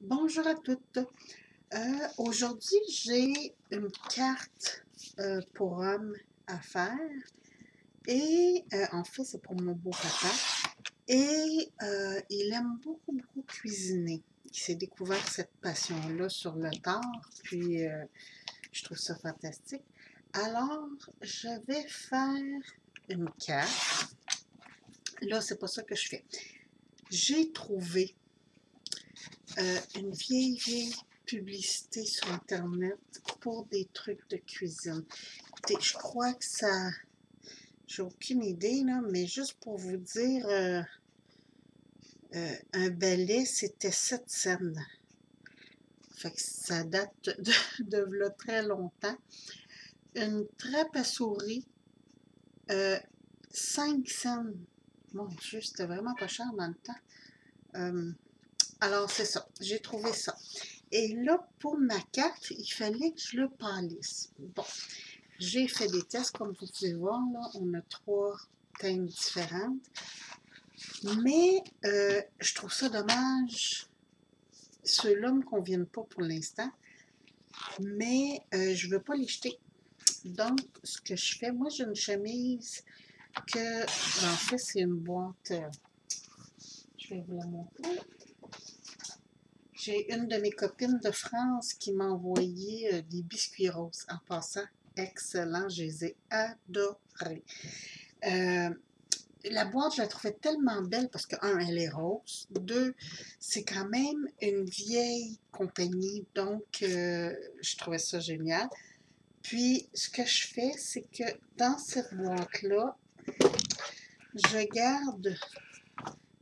Bonjour à toutes. Aujourd'hui, j'ai une carte pour homme à faire et en fait, c'est pour mon beau-papa et il aime beaucoup cuisiner. Il s'est découvert cette passion-là sur le tard, puis je trouve ça fantastique. Alors, je vais faire une carte. Là, c'est pas ça que je fais. J'ai trouvé une vieille publicité sur Internet pour des trucs de cuisine. Écoutez, je crois que ça... J'ai aucune idée, là, mais juste pour vous dire, un balai, c'était 7 cents. Fait que ça date de très longtemps. Une trappe à souris, 5 cents. Mon Dieu, c'était vraiment pas cher dans le temps. Alors, c'est ça. J'ai trouvé ça. Et là, pour ma carte, il fallait que je le pâlisse. Bon, j'ai fait des tests, comme vous pouvez voir, là, on a 3 teintes différentes. Mais je trouve ça dommage. Ceux-là ne me conviennent pas pour l'instant. Mais je ne veux pas les jeter. Donc, ce que je fais, moi, j'ai une chemise que, en fait, c'est une boîte. Je vais vous la montrer. J'ai une de mes copines de France qui m'a envoyé des biscuits roses. En passant, excellent, je les ai adorés. La boîte, je la trouvais tellement belle parce que, un, elle est rose. Deux, c'est quand même une vieille compagnie, donc je trouvais ça génial. Puis, ce que je fais, c'est que dans cette boîte-là, je garde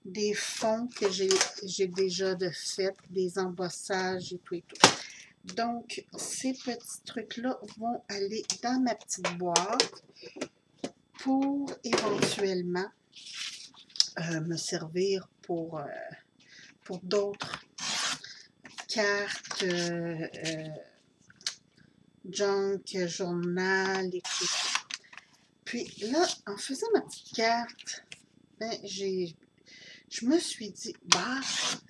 des fonds que j'ai déjà de fait, des embossages et tout et tout. Donc, ces petits trucs-là vont aller dans ma petite boîte pour éventuellement me servir pour d'autres cartes, junk, journal et tout. Puis là, en faisant ma petite carte, ben, je me suis dit, bah,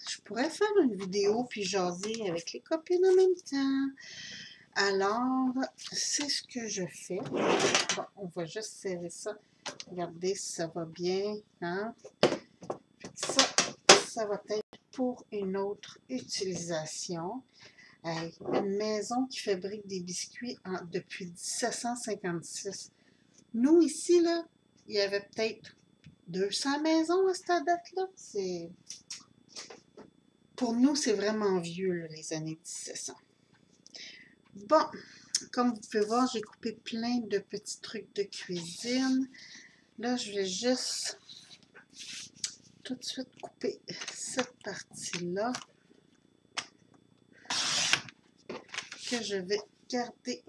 je pourrais faire une vidéo puis jaser avec les copines en même temps. Alors, c'est ce que je fais. Bon, on va juste serrer ça. Regardez si ça va bien. Hein? Ça va être pour une autre utilisation. Une maison qui fabrique des biscuits depuis 1756. Nous, ici, là, il y avait peut-être 200 maisons à cette date-là. Pour nous, c'est vraiment vieux, là, les années 1700. Bon, comme vous pouvez voir, j'ai coupé plein de petits trucs de cuisine. Là, je vais juste tout de suite couper cette partie-là que je vais garder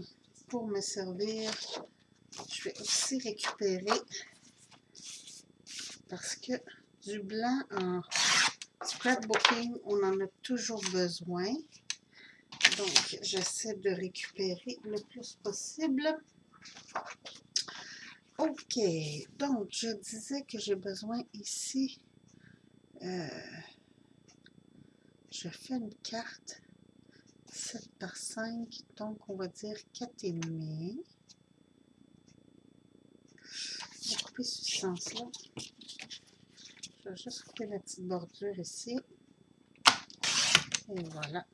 pour me servir. Je vais aussi récupérer parce que du blanc en scrapbooking, on en a toujours besoin. Donc, j'essaie de récupérer le plus possible. OK, donc je disais que j'ai besoin ici, je fais une carte 7 par 5, donc on va dire 4,5. Je vais couper ce sens-là. Je vais juste couper la petite bordure ici. Et voilà.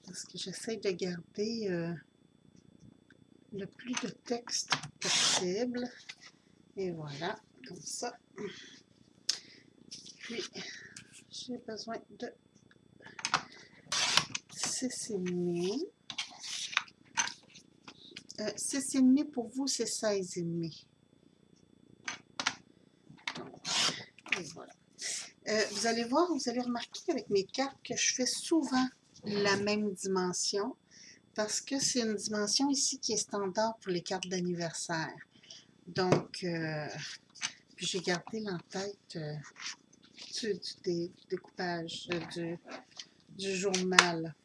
Parce que j'essaie de garder le plus de texte possible. Et voilà, comme ça. Puis, j'ai besoin de 6,5. 6,5 pour vous, c'est 16,5. Et voilà. Vous allez voir, vous allez remarquer avec mes cartes que je fais souvent la même dimension parce que c'est une dimension ici qui est standard pour les cartes d'anniversaire. Donc, puis j'ai gardé l'en-tête du découpage du journal.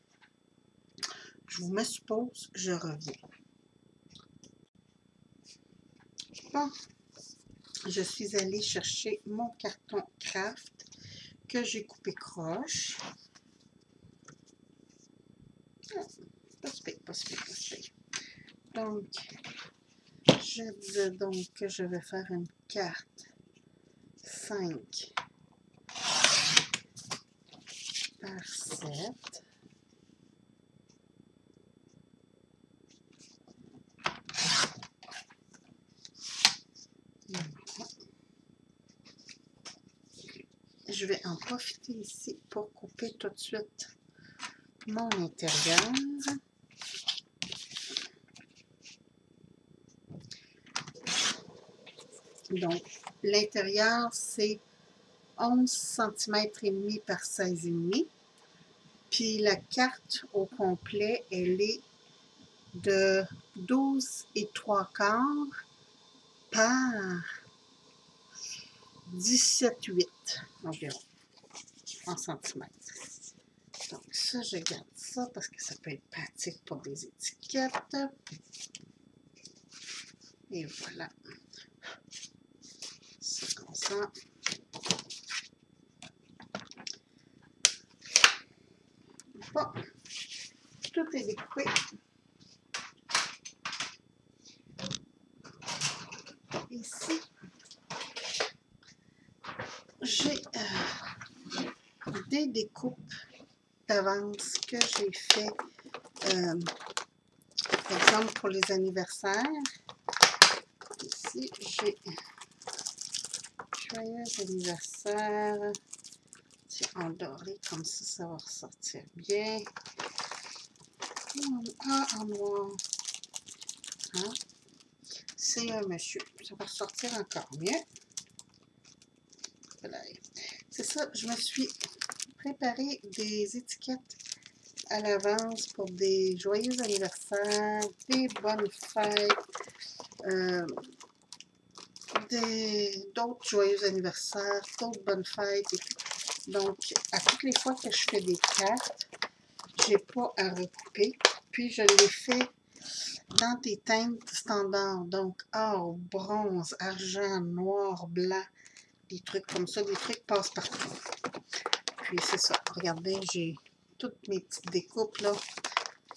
Je vous me suppose, je reviens. Bon, je suis allée chercher mon carton craft que j'ai coupé croche. Ah, pas si pire, pas si pire, pas si pire. Donc, je disais donc que je vais faire une carte 5 par 7. Je vais en profiter ici pour couper tout de suite mon intérieur. Donc, l'intérieur, c'est 11 cm et demi par 16,5. Puis la carte au complet, elle est de 12 et 3/4 par 17,8 environ en centimètres. Donc ça, je garde ça parce que ça peut être pratique pour des étiquettes. Et voilà. C'est comme ça. Bon, tout est découpé. Ici, j'ai des découpes d'avance que j'ai fait, par exemple pour les anniversaires. Ici, j'ai joyeux anniversaire. C'est en doré, comme ça va ressortir bien. Ah, en noir. Hein? C'est un monsieur. Ça va ressortir encore mieux. Voilà. C'est ça, je me suis préparé des étiquettes à l'avance pour des joyeux anniversaires, des bonnes fêtes, d'autres joyeux anniversaires, d'autres bonnes fêtes. Et tout. Donc, à toutes les fois que je fais des cartes, j'ai pas à recouper. Puis, je les fais dans des teintes standards. Donc, or, bronze, argent, noir, blanc, des trucs comme ça, des trucs passe partout. Puis, c'est ça. Regardez, j'ai toutes mes petites découpes, là.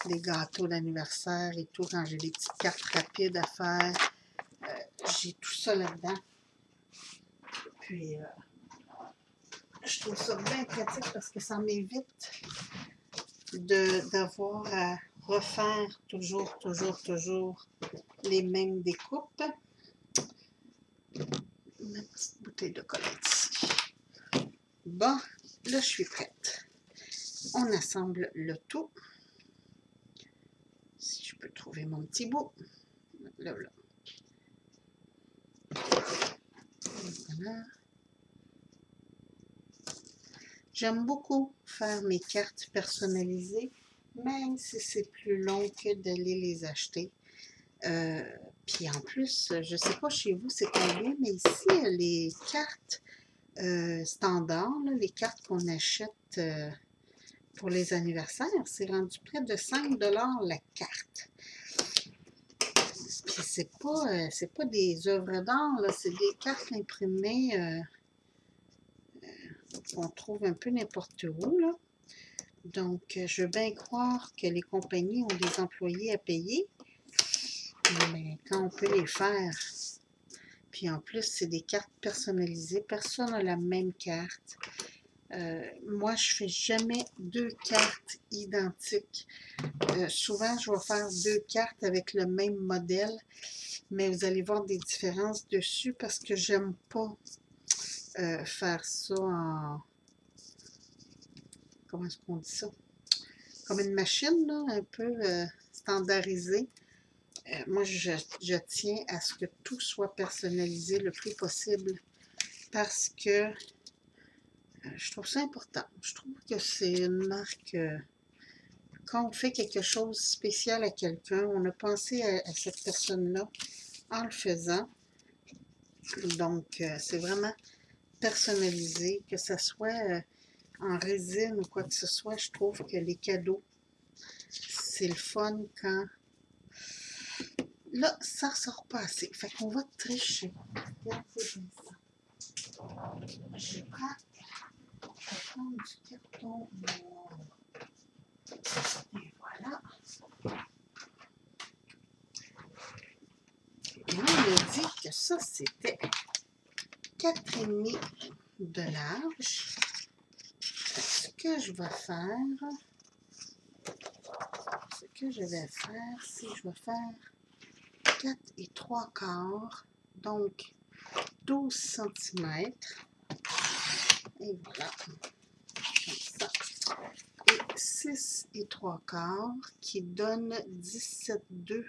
Des gâteaux d'anniversaire et tout, quand j'ai des petites cartes rapides à faire. J'ai tout ça là-dedans. Puis, je trouve ça bien pratique parce que ça m'évite d'avoir à refaire toujours les mêmes découpes. Ma petite bouteille de collette ici. Bon, là, je suis prête. On assemble le tout. Si je peux trouver mon petit bout. Là. Voilà. J'aime beaucoup faire mes cartes personnalisées, même si c'est plus long que d'aller les acheter. Puis en plus, je ne sais pas chez vous c'est combien, mais ici, les cartes standards, là, les cartes qu'on achète pour les anniversaires, c'est rendu près de 5 $ la carte. Puis c'est pas des œuvres d'art, c'est des cartes imprimées qu'on trouve un peu n'importe où, là. Donc, je veux bien croire que les compagnies ont des employés à payer, mais quand on peut les faire, puis en plus, c'est des cartes personnalisées, personne n'a la même carte. Moi, je fais jamais 2 cartes identiques. Souvent, je vais faire 2 cartes avec le même modèle, mais vous allez voir des différences dessus parce que j'aime pas faire ça en... Comment est-ce qu'on dit ça? Comme une machine, là, un peu standardisée. Moi, je tiens à ce que tout soit personnalisé le plus possible parce que je trouve ça important. Je trouve que c'est une marque... quand on fait quelque chose de spécial à quelqu'un, on a pensé à cette personne-là en le faisant. Donc, c'est vraiment personnalisé, que ce soit en résine ou quoi que ce soit. Je trouve que les cadeaux, c'est le fun quand... Là, ça ne ressort pas assez. Fait qu'on va tricher. Regardez bien ça. Je prends du carton noir. Et voilà. Et là, on a dit que ça, c'était 4,5 de large. Ce que je vais faire, c'est je vais faire 4 et 3/4, donc 12 cm. Et voilà, comme ça. Et 6 et 3/4 qui donne 17,2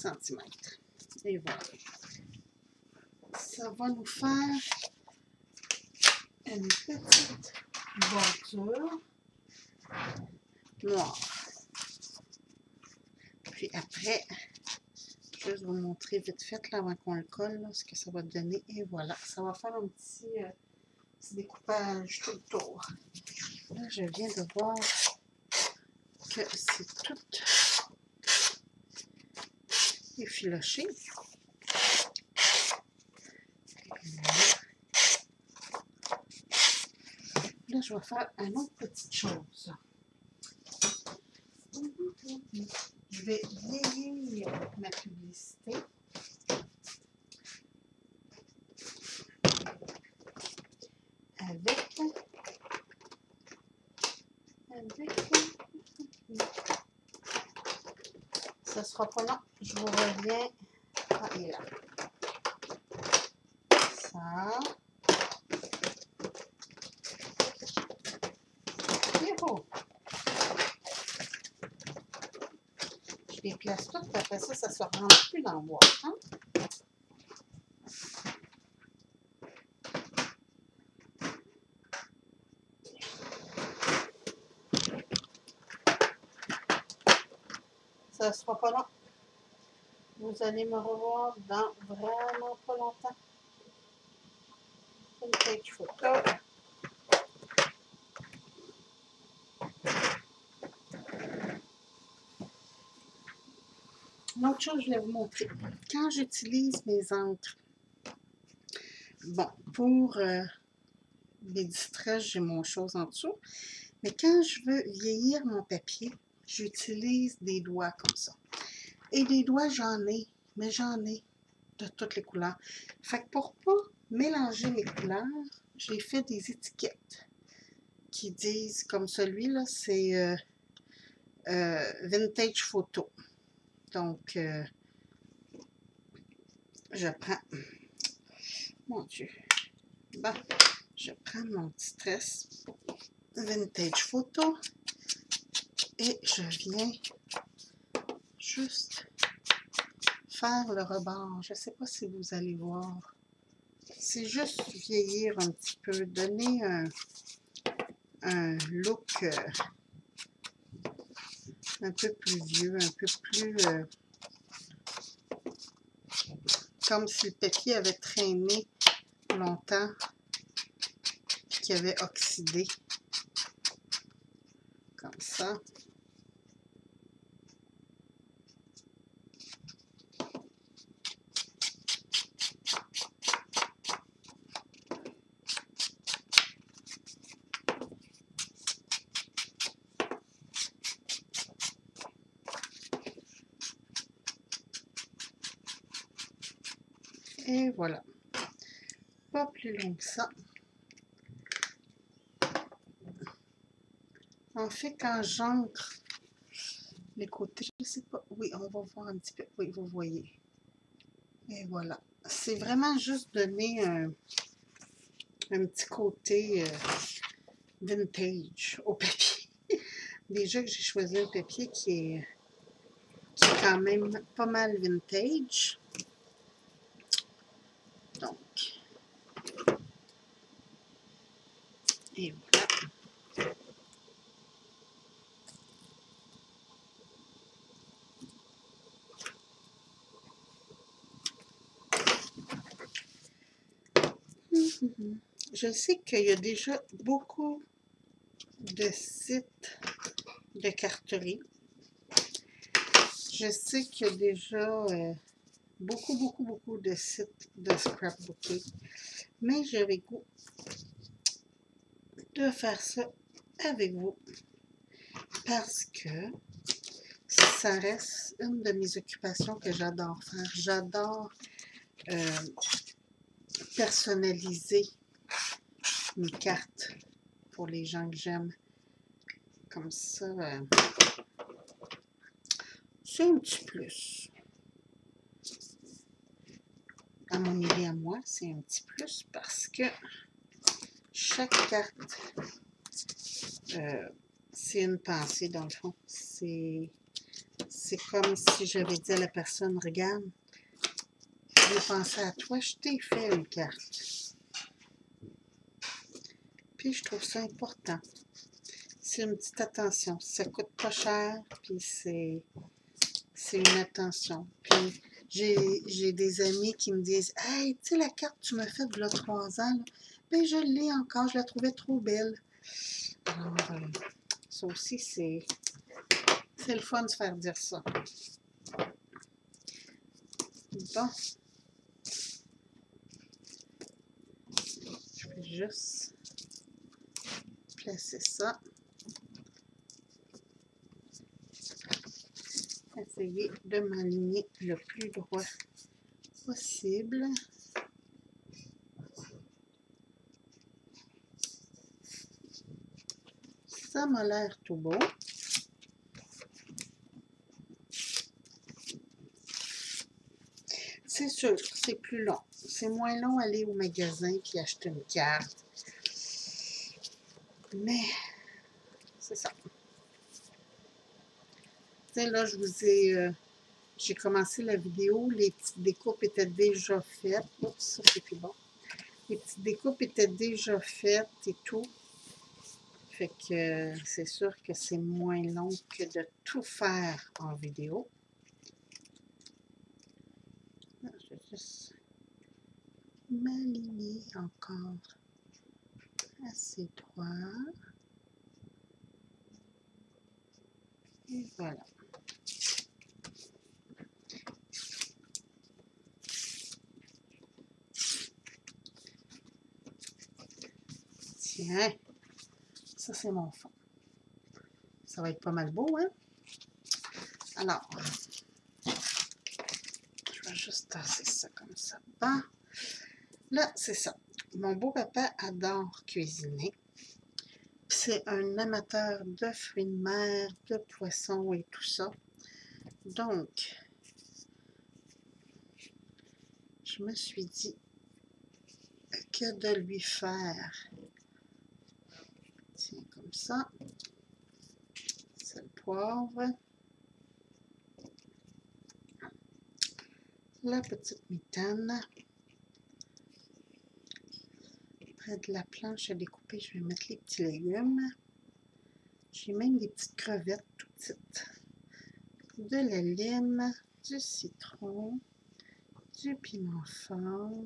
cm. Et voilà. Ça va nous faire une petite bordure noire. Puis après, je vais vous montrer vite fait là, avant qu'on le colle, là, ce que ça va donner. Et voilà, ça va faire un petit découpage tout le tour. Là, je viens de voir que c'est tout effiloché. Là, je vais faire une autre petite chose. Je vais vieillir ma publicité. Avec ça sera pas long. Je vous reviens. Ah, il est là. Ça. Youhou! Je les place toutes, puis après ça, ça ne se rentre plus dans le bois. Hein? Ça ne sera pas long. Vous allez me revoir dans vraiment pas longtemps. Une page photo. Une autre chose, je vais vous montrer. Quand j'utilise mes encres, bon, pour les distress, j'ai mon chose en dessous. Mais quand je veux vieillir mon papier, j'utilise des doigts comme ça. Et des doigts, j'en ai, mais j'en ai de toutes les couleurs. Fait que pour pas mélanger mes couleurs, j'ai fait des étiquettes qui disent, comme celui-là, c'est Vintage Photo. Donc, je prends, mon Dieu, bon, je prends mon petit tresse Vintage Photo et je viens juste faire le rebord. Je ne sais pas si vous allez voir. C'est juste vieillir un petit peu, donner un look un peu plus vieux, un peu plus comme si le papier avait traîné longtemps, qu'il avait oxydé, comme ça. Et voilà. Pas plus long que ça. En fait, quand j'ancre les côtés, je ne sais pas. Oui, on va voir un petit peu. Oui, vous voyez. Et voilà. C'est vraiment juste donner un petit côté vintage au papier. Déjà que j'ai choisi un papier qui est quand même pas mal vintage. Donc, et voilà. Je sais qu'il y a déjà beaucoup de sites de carterie. Je sais qu'il y a déjà beaucoup de sites de scrapbooking. Mais j'avais goût de faire ça avec vous parce que ça reste une de mes occupations que j'adore faire. J'adore personnaliser mes cartes pour les gens que j'aime. Comme ça, c'est un petit plus. À mon idée à moi, c'est un petit plus parce que chaque carte, c'est une pensée dans le fond. C'est comme si j'avais dit à la personne, regarde, j'ai pensé à toi, je t'ai fait une carte. Puis je trouve ça important. C'est une petite attention. Ça coûte pas cher, puis c'est une attention. Puis j'ai des amis qui me disent, hey, tu sais, la carte que tu m'as faite il y a 3 ans, là, ben je l'ai encore, je la trouvais trop belle. Alors, ça aussi, c'est le fun de se faire dire ça. Bon. Je vais juste placer ça. Essayer de m'aligner le plus droit possible. Ça m'a l'air tout beau. C'est sûr, c'est plus long. C'est moins long aller au magasin puis acheter une carte. Mais, c'est ça. Tu sais, là, je vous ai... j'ai commencé la vidéo, les petites découpes étaient déjà faites. Oups, ça, c'est plus bon. Les petites découpes étaient déjà faites et tout. Fait que c'est sûr que c'est moins long que de tout faire en vidéo. Je vais juste m'aligner encore assez droit. Et voilà. Tiens, ça c'est mon fond. Ça va être pas mal beau, hein? Alors, je vais juste tasser ça comme ça. Bon, là, c'est ça. Mon beau-papa adore cuisiner. C'est un amateur de fruits de mer, de poissons et tout ça. Donc, je me suis dit que de lui faire, tiens, comme ça, c'est le poivre, la petite mitaine, près de la planche à découper, je vais mettre les petits légumes, j'ai même des petites crevettes tout petites, de la lime, du citron, du piment fort,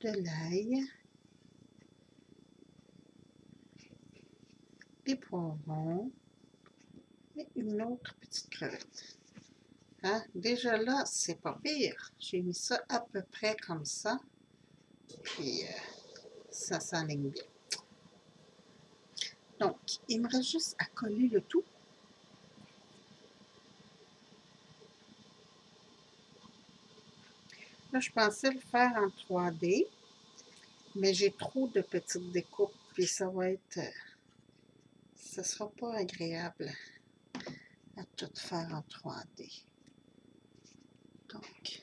de l'ail, des poivrons et une autre petite crevette. Hein? Déjà là, c'est pas pire. J'ai mis ça à peu près comme ça. Puis ça s'enligne bien. Donc, il me reste juste à coller le tout. Là, je pensais le faire en 3D, mais j'ai trop de petites découpes, puis ça va être... ça sera pas agréable à tout faire en 3D. Donc,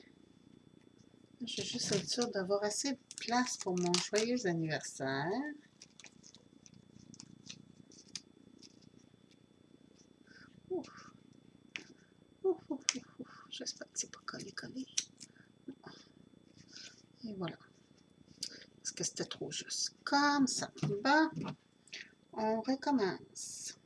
je vais juste être sûre d'avoir assez de place pour mon joyeux anniversaire. Ouf. Ouf, ouf, ouf, ouf. J'espère que c'est pas collé. Et voilà. Parce que c'était trop juste. Comme ça. Bon, on recommence.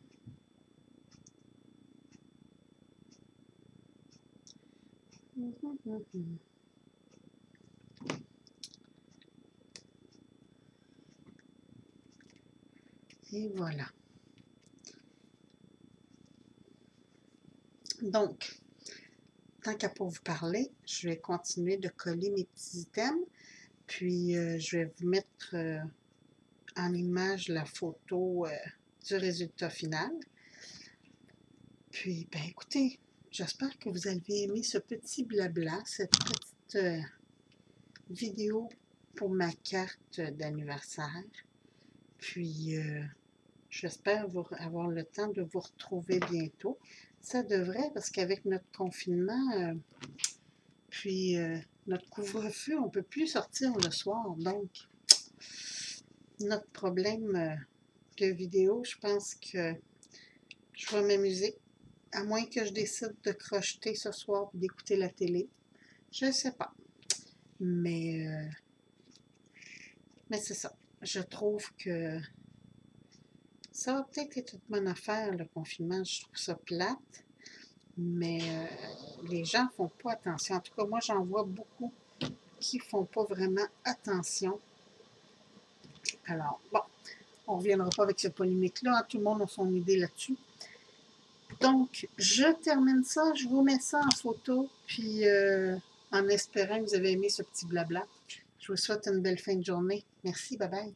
Et voilà. Donc, tant qu'à pas vous parler, je vais continuer de coller mes petits items. Puis, je vais vous mettre en image la photo du résultat final. Puis, ben écoutez, j'espère que vous avez aimé ce petit blabla, cette petite vidéo pour ma carte d'anniversaire. Puis, j'espère avoir le temps de vous retrouver bientôt. Ça devrait, parce qu'avec notre confinement, puis notre couvre-feu, on ne peut plus sortir le soir. Donc, notre problème de vidéo, je pense que je vais m'amuser. À moins que je décide de crocheter ce soir et d'écouter la télé. Je ne sais pas. Mais c'est ça. Je trouve que ça va peut-être être une bonne affaire, le confinement. Je trouve ça plate. Mais les gens ne font pas attention. En tout cas, moi, j'en vois beaucoup qui ne font pas vraiment attention. Alors, bon, on ne reviendra pas avec cette polémique-là. Tout le monde a son idée là-dessus. Donc, je termine ça. Je vous mets ça en photo. Puis, en espérant que vous avez aimé ce petit blabla. Je vous souhaite une belle fin de journée. Merci. Bye bye.